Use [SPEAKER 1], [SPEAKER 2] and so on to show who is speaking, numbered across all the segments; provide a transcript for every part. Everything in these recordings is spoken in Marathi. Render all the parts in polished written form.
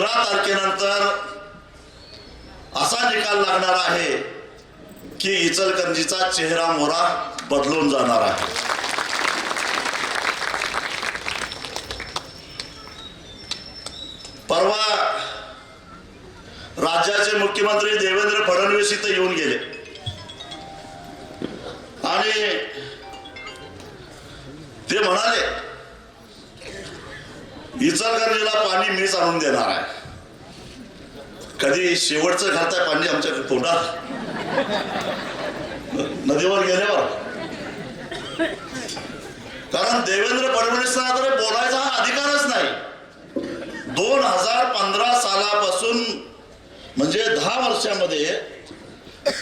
[SPEAKER 1] 15 तारखेनंतर असा निकाल लागणार आहे की इचलकरंजीचा चेहरा मोहरा बदलून जाणार आहे. परवा राज्याचे मुख्यमंत्री देवेंद्र फडणवीस इथं येऊन गेले आणि ते म्हणाले इचलकरंजीला पाणी मीच आणून देणार आहे. कधी शेवटचं घालताय पाणी आमच्या तोंडात नदीवर गेल्यावर. कारण देवेंद्र फडणवीसांना तर बोलायचा हा अधिकारच नाही. 2015 सालापासून म्हणजे 10 वर्षामध्ये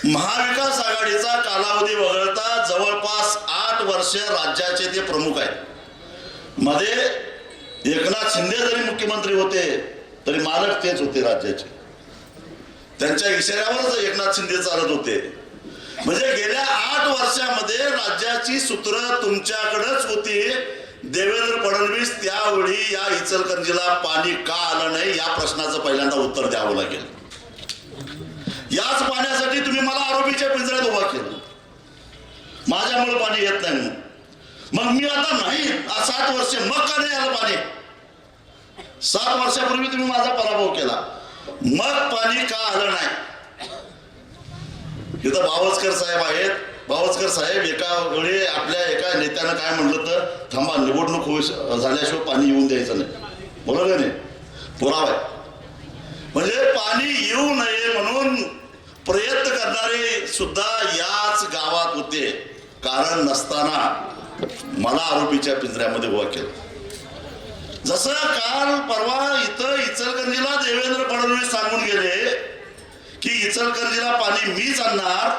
[SPEAKER 1] महाविकास आघाडीचा कालावधी वगळता जवळपास 8 वर्ष राज्याचे ते प्रमुख आहेत. मध्ये एकनाथ शिंदे जरी मुख्यमंत्री होते तरी मालक तेच होते राज्याचे. त्यांच्या इशाऱ्यावरच एकनाथ शिंदे चालत होते. म्हणजे गेल्या 8 वर्षामध्ये राज्याची सूत्र तुमच्याकडेच होती. देवेंद्र फडणवीस त्यावेळी या इचलकरंजीला पाणी का आलं नाही या प्रश्नाचं पहिल्यांदा उत्तर द्यावं लागेल. याच पाण्यासाठी तुम्ही मला आरोपीच्या पिंजऱ्यात उभा केलं, माझ्यामुळे पाणी येत नाही म्हणून. मग मी आता नाही 7 वर्ष मग का नाही आलं पाणी? 7 वर्षापूर्वी तुम्ही माझा पराभव केला, मग पाणी का आलं नाही? इथं बावस्कर साहेब आहेत. बावस्कर साहेब एका वेळी आपल्या एका नेत्यानं काय म्हटलं तर थांबा निवडणूक झाल्याशिवाय पाणी येऊन द्यायचं नाही, बरोबर नाही? पुरावा आहे. म्हणजे पाणी येऊ नये म्हणून प्रयत्न करणारे सुद्धा याच गावात होते. कारण नसताना मला आरोपीच्या पिंजऱ्यामध्ये उभा केलं. जसं काल परवा इथं इचलकरंजीला देवेंद्र फडणवीस सांगून गेले की इचलकरंजीला पाणी मीच आणणार,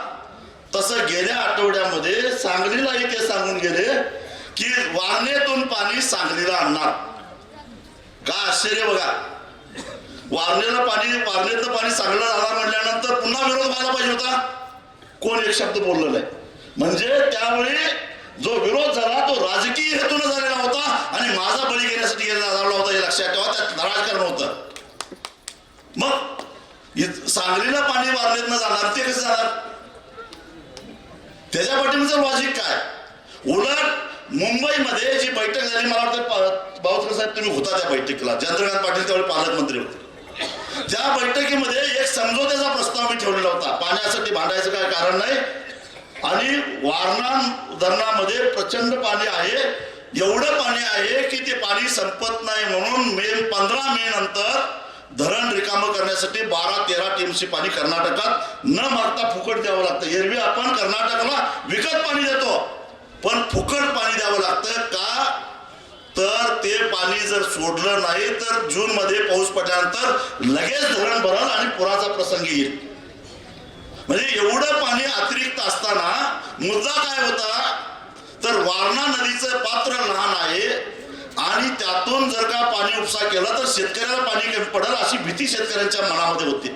[SPEAKER 1] तसं गेल्या आठवड्यामध्ये सांगलीलाही ते सांगून गेले की वारणेतून पाणी सांगलीला आणणार. का आश्चर्य बघा. वारणेतलं पाणी सांगलीला जाणार म्हटल्यानंतर पुन्हा विरोध व्हायला पाहिजे होता. कोण एक शब्द बोललं नाही. म्हणजे त्यावेळी जो विरोध झाला तो राजकीय हेतून झालेला होता आणि माझा बळी घेण्यासाठी झाला होता हे लक्षात ठेवा. त्यात राजकारण होतं. मग सांगलीला पाणी वारणेतनं जाणार ते कसं जाणार? त्याच्या पाठीमागचं लॉजिक काय? उलट मुंबईमध्ये जी बैठक झाली, मला वाटतं बावस्कर साहेब तुम्ही होता त्या बैठकीला, चंद्रकांत पाटील त्यावेळी पालकमंत्री होते. त्या बैठकीमध्ये एक समझोत्याचा प्रस्ताव मी ठेवलेला होता. पाण्यासाठी भांडायचं काय कारण नाही आणि वारणा धरणामध्ये प्रचंड पाणी आहे. एवढं पाणी आहे की ते पाणी संपत नाही म्हणून 15 मे नंतर धरण रिकामं करण्यासाठी 12-13 टीएमसी पाणी कर्नाटकात न मागता फुकट द्यावं लागतं. एरवी आपण कर्नाटकाला विकत पाणी देतो, पण फुकट पाणी द्यावं लागतं. का तर ते पाणी जर सोडलं नाही तर जून मध्ये पाऊस पडल्यानंतर लगेच धरण भरल आणि पुराचा प्रसंग येईल. म्हणजे एवढं पाणी अतिरिक्त असताना मुद्दा काय होता तर वारणा नदीचं पात्र लहान आहे आणि त्यातून जर का पाणी उपसा केला तर शेतकऱ्याला पाणी कमी पडेल अशी भीती शेतकऱ्यांच्या मनामध्ये होती.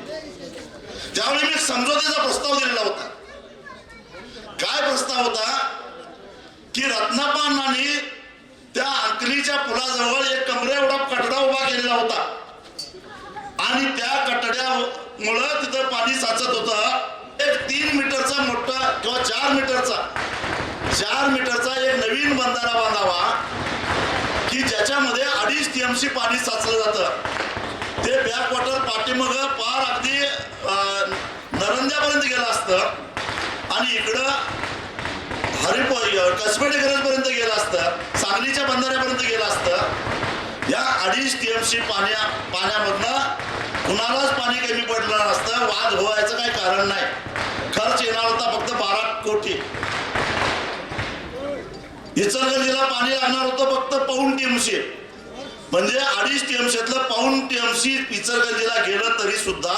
[SPEAKER 1] त्यावेळी मी समझोत्याचा प्रस्ताव दिलेला होता. काय प्रस्ताव होता की रत्नापांनी त्या अंकलीच्या पुलाजवळ एक कमरे एवढा कटडा उभा केलेला होता आणि त्या कटड्यामुळं तिथं पाणी साचत होतं. एक 3 मीटरचा मोठा किंवा 4 मीटरचा एक नवीन बंधारा बांधावा की ज्याच्यामध्ये 2.5 टीएमसी पाणी साचलं जातं. ते बॅकवॉटर पाठीमाग पार अगदी नरंद्यापर्यंत गेलं असतं आणि इकडं कसबेटे गरजपर्यंत गेलं असतं, सांगलीच्या बंधाऱ्यापर्यंत गेलं असतं. या 2.5 टीएमसी पाण्यामधनं कुणालाच पाणी कमी पडलं नसतं. वाद व्हायचं काही कारण नाही. खर्च येणार होता फक्त 12 कोटी. इचलकरंजीला पाणी लागणार होतं फक्त पाऊण टीएमसी. म्हणजे 2.5 टीएमसीतलं पाऊण टीएमसी इचलकरंजीला गेलं तरी सुद्धा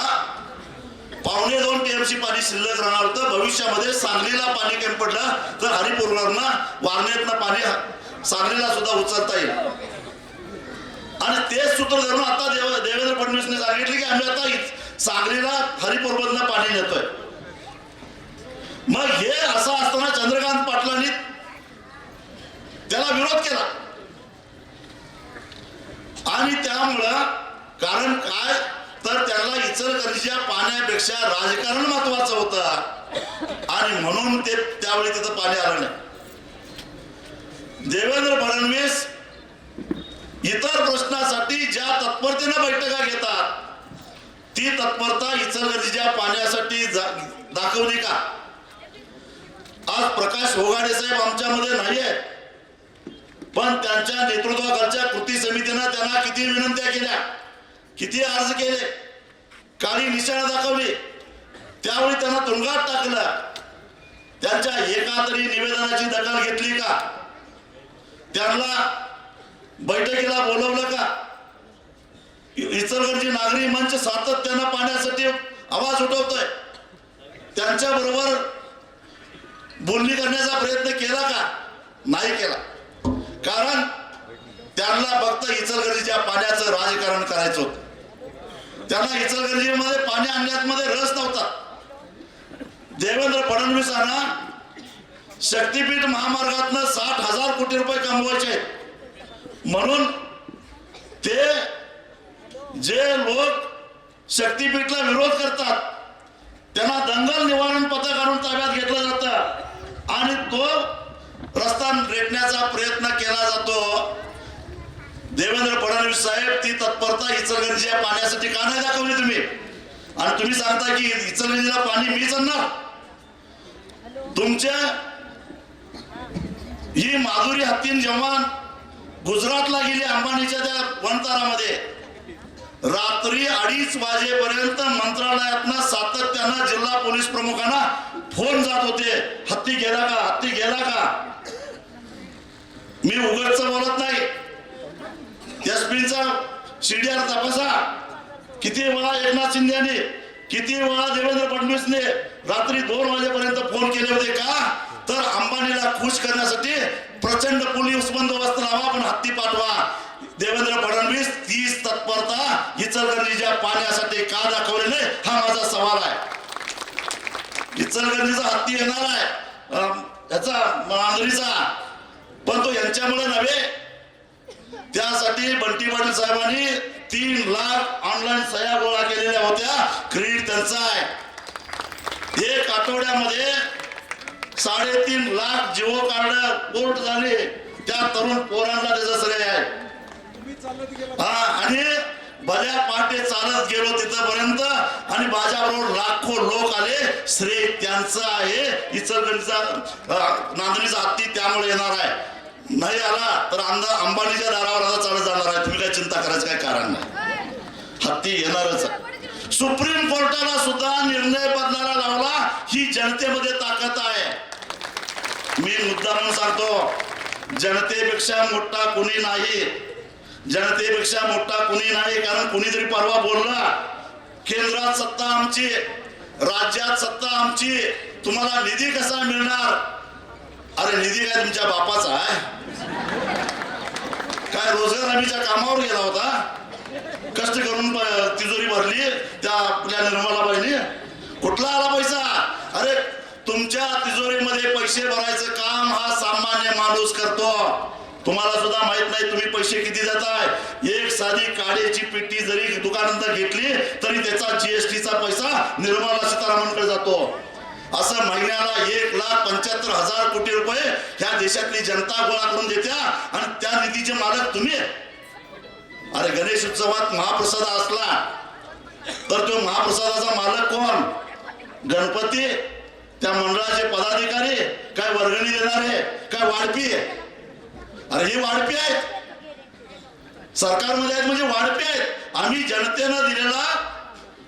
[SPEAKER 1] 1.25 टीएमसी पाणी शिल्लक राहणार होतं. भविष्यामध्ये सांगलीला पाणी कमी पडलं तर हरिपूरवरनं वारणेतनं पाणी सांगलीला सुद्धा उचलता येईल. आणि तेच सूत्र धरून आता देवेंद्र फडणवीसने सांगितले की आम्ही आता सांगलीला हरिपूरमधनं पाणी नेतोय. मग हे असं असताना चंद्रकांत पाटलांनी त्याला विरोध केला आणि त्यामुळं कारण काय तर त्यांना इचलकरंजीच्या पाण्यापेक्षा राजकारण महत्वाचं होतं आणि म्हणून ते त्यावेळी तिथं पाणी आलं नाही. देवेंद्र फडणवीस इतर प्रश्नासाठी ज्या तत्परतेने बैठका घेतात ती तत्परता इचलकरंजीच्या पाण्यासाठी दाखवली का? आज प्रकाश होगाडे साहेब आमच्यामध्ये नाही आहेत, पण त्यांच्या नेतृत्वाखालच्या कृती समितीनं त्यांना किती विनंत्या केल्या, किती अर्ज केले, काळी निशाणा दाखवली, त्यावेळी त्यांना तुरुंगात टाकलं. त्यांच्या एका तरी निवेदनाची दखल घेतली का? त्यांना बैठकीला बोलवलं का? इचलकरंजी नागरी मंच सातत्यानं पाण्यासाठी आवाज उठवतोय, त्यांच्या बरोबर बोलणी करण्याचा प्रयत्न केला का? नाही केला. कारण त्यांना फक्त इचलकरंजीच्या पाण्याचं राजकारण करायचं होतं. त्यांना इचलकरंजीमध्ये पाणी आणण्यामध्ये रस नव्हता. देवेंद्र फडणवीसांना शक्तीपीठ महामार्गातनं 60,000 कोटी रुपये कमवायचे आहेत, म्हणून ते जे लोक शक्तीपीठला विरोध करतात त्यांना दंगल निवारण पथक आणून ताब्यात घेतलं जातं आणि तो रस्ता रेटण्याचा प्रयत्न केला जातो. देवेंद्र फडणवीस साहेब ती तत्परता इचलकरंजीच्या पाण्यासाठी का नाही दाखवली तुम्ही? आणि तुम्ही सांगता की इचलकरंजीला पाणी मीच आणणार. तुमच्या ही माधुरी हत्तीन जेव्हा गुजरातला गेली अंबानीच्या त्या वनतारामध्ये, रात्री 2:30 वाजेपर्यंत मंत्रालयातनं सातत्यानं जिल्हा पोलीस प्रमुखांना फोन जात होते, हत्ती गेला का, हत्ती गेला का. मी उघडच बोलत नाही. एसपीचा सीडीआर तपासा. किती वेळा एकनाथ शिंदेने, किती वेळा देवेंद्र फडणवीसने रात्री 2 वाजेपर्यंत फोन केले होते का? तर अंबानीला खुश करण्यासाठी प्रचंड पोलीस बंदोबस्त लावा पण हत्ती पाठवा. देवेंद्र फडणवीस तीच तत्परता इचलकरंजीच्या पाण्यासाठी का दाखवले नाही हा माझा सवाल आहे. इचलकरंजीचा हत्ती येणार आहे याचा मांजरीचा, पण तो यांच्यामुळे नव्हे. त्यासाठी बंटी पाटील साहेबांनी 3 लाख ऑनलाईन सह्या गोळा केलेल्या होत्या. क्रेडिट त्यांचा आहे. 1 आठवड्यामध्ये 3.5 लाख जिओ कार्ड पोर्ट झाले. त्या तरुण पोरांना त्याचं श्रेय आहे. आणि भल्या पाटे चालत गेलो तिथपर्यंत आणि माझ्याबरोबर लाखो लोक आले. श्रेय त्यांचं आहे. इचलकरंजीचा नांदणीचा हत्ती त्यामुळे येणार आहे. नाही आला तर अंबानीच्या दारावर आता चालत जाणार आहे. तुम्ही काय चिंता करायचं काय कारण नाही. हत्ती येणारच आहे. सुप्रीम कोर्टाला सुद्धा निर्णय बदलायला लावला. ही जनतेमध्ये ताकद आहे. मी मुद्दा म्हणून सांगतो, जनतेपेक्षा मोठा कुणी नाही. जनतेपेक्षा मोठा कुणी नाही. कारण कुणीतरी परवा बोलला, केंद्रात सत्ता आमची, राज्यात सत्ता आमची, तुम्हाला निधी कसा मिळणार? अरे निधी काय तुमच्या बापाचा आहे काय? रोजगार हमीच्या कामावर गेला होता, कष्ट करून तिजोरी भरली त्या आपल्या निर्मलाबाईंनी. कुठला आला पैसा? अरे तुमच्या तिजोरीमध्ये पैसे भरायचं काम हा सामान्य माणूस करतो. तुम्हाला सुद्धा माहित नाही तुम्ही पैसे किती देताय. एक साधी काड्याची पेटी जरी दुकानात घेतली तरी त्याचा जीएसटीचा पैसा निर्मला सीतारामनकडे जातो. असं महिन्याला 1,75,000 कोटी रुपये ह्या देशातली जनता गोळा करून देत्या आणि त्या निधीचे मालक तुम्ही. अरे गणेश उत्सवात महाप्रसाद असला तर तो महाप्रसादाचा मालक कोण? गणपती? त्या मंडळाचे पदाधिकारी? काय वर्गणी देणारे? काय वाढपी? अरे हे वाढपी आहेत. सरकारमध्ये आहेत म्हणजे वाढपी आहेत. आम्ही जनतेनं दिलेला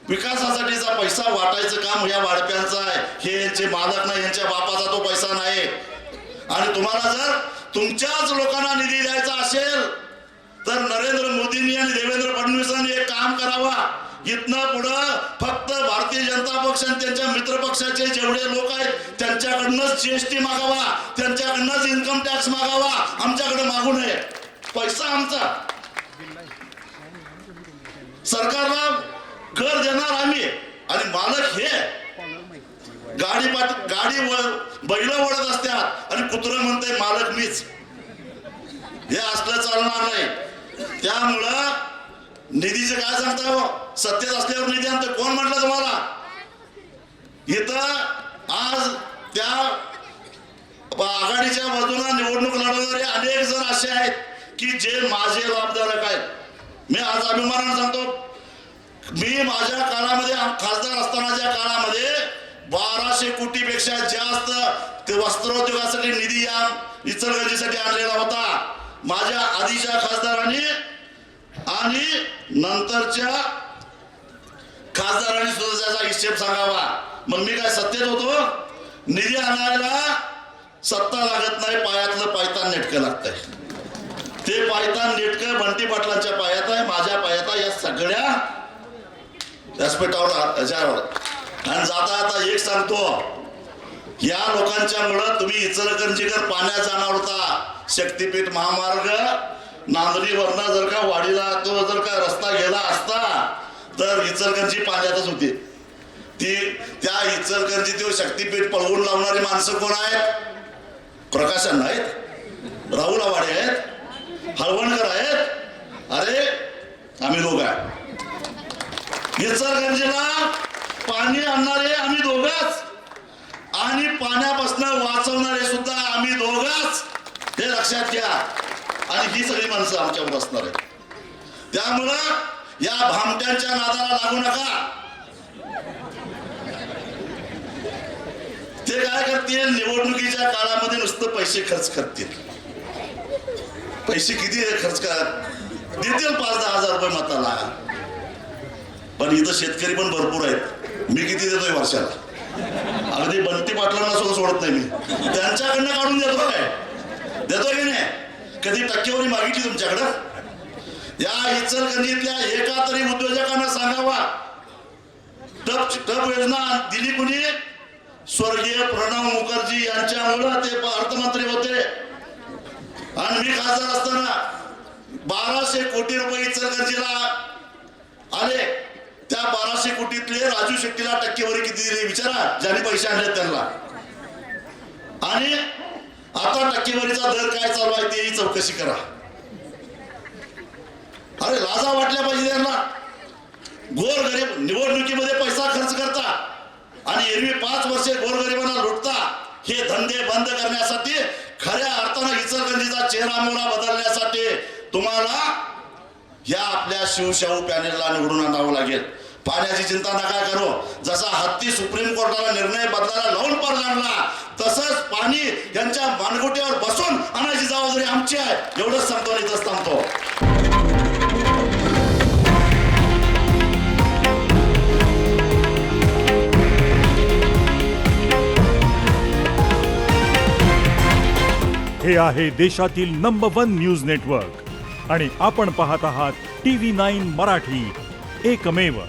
[SPEAKER 1] विकासासाठीचा पैसा वाटायचं काम या वाढप्यांचं आहे. हे यांचे मालक नाही, यांच्या बापाचा तो पैसा नाही. आणि तुम्हाला जर तुमच्याच लोकांना निधी द्यायचा असेल तर नरेंद्र मोदींनी आणि देवेंद्र फडणवीसांनी एक काम करावा. इथनं पुढं फक्त भारतीय जनता पक्ष आणि त्यांच्या मित्र पक्षाचे जेवढे लोक आहेत त्यांच्याकडनंच जीएसटी मागावा, त्यांच्याकडनंच इन्कम टॅक्स मागावा. आमच्याकडे मागू नये. पैसा आमचा. सरकारला कर देणार आम्ही आणि मालक हे. गाडी बैल वळत असतात आणि कुत्रं म्हणते मालक मीच. हे असलं चालणार नाही. त्यामुळं निधीचं काय सांगताय हो? सत्तेत असल्यावर निधी आणतो कोण म्हटलं तुम्हाला? इथं आज त्या आघाडीच्या बाजूने निवडणूक लढवणारे अनेक जण असे आहेत की जे माझे लाभधारक आहेत. मी आज अभिमानाने सांगतो, मी माझ्या काळामध्ये खासदार असतानाच्या काळामध्ये 1200 कोटीपेक्षा जास्त ते वस्त्रोद्योगासाठी निधी या इचलकरंजीसाठी आणलेला होता माझ्या आधीच्या खासदारांनी आणि नंतरच्या खासदारांनी सुद्धा त्याचा हिशेब सांगावा. मग मी काय सत्तेत होतो? निधी आणायला सत्ता लागत नाही, पायातलं पायतान नेटकं लागतंय. ते पायतान नेटकं बंटी पाटलांच्या पायात आहे, माझ्या पायात आहे. या सगळ्या व्यासपीठावर आणि जाता आता एक सांगतो, या लोकांच्यामुळं तुम्ही इचलकरंजीकर पाण्यात जाणार होता. शक्तीपीठ महामार्ग नांदरीवरनं जर का वाडीला तो जर का रस्ता गेला असता तर इचलकरंजी पाण्यातच होती. त्या इचलकरंजी तो शक्तीपीठ पळवून लावणारी माणसं कोण आहेत? प्रकाश अण्णा आहेत, राहुल आवाडे आहेत, हळवणकर आहेत. अरे आम्ही दोघं आहे. इचलकरंजीला पाणी आणणारे आम्ही दोघंच आणि पाण्यापासून वाचवणारे सुद्धा आम्ही दोघंच, हे लक्षात घ्या. आणि ही सगळी माणसं आमच्यावर असणार आहेत. त्यामुळं या भामट्यांच्या नादाला लागू नका. ते काय करतील? निवडणुकीच्या काळामध्ये नुसतं पैसे खर्च करतील. पैसे किती खर्च देतील? 5-10 हजार रुपये मताला. पण इथं शेतकरी पण भरपूर आहेत. मी किती देतोय वर्षाला? अगदी बंटी पाटलांना सुद्धा सोडत नाही मी. त्यांच्याकडनं काढून देतोय की नाही? कधी टक्केवारी मागितली तुमच्याकडं? या इचलकरंजीतल्या एका तरी उद्योजकांना सांगावा, टप योजना दिली कुणी? स्वर्गीय प्रणव मुखर्जी यांच्यामुळं ते अर्थमंत्री होते. आणि मी खासदार असताना 1200 कोटी रुपये इचलकरंजीला आले. त्या 1200 कोटीतले राजू शेट्टीला टक्केवारी किती दिली विचारा, ज्यांनी पैसे आणले त्यांना. आणि आता टक्केवारीचा दर काय चालू आहे तेही चौकशी करा. अरे लाजा वाटल्या पाहिजे त्यांना. गोरगरीब निवडणुकीमध्ये पैसा खर्च करता आणि एरवी 5 वर्षे गोरगरिबांना लुटता. हे धंदे बंद करण्यासाठी, खऱ्या अर्थानं इचलकरंजीचा चेहरा मोहरा बदलण्यासाठी तुम्हाला या आपल्या शिवशाहू पॅनेलला निवडून आणावं लागेल. पाण्याची चिंता नका करू. जसा हत्ती सुप्रीम कोर्टाला निर्णय बदलायला लावून पार लागला, तसंच पाणी यांच्या मानगुटीवर बसून आणायची जबाबदारी आमची आहे. एवढंच सांगतो आणि इथंच थांबतो.
[SPEAKER 2] हे आहे देशातील नंबर 1 न्यूज नेटवर्क आणि आपण पाहत आहात TV9 मराठी, एकमेव.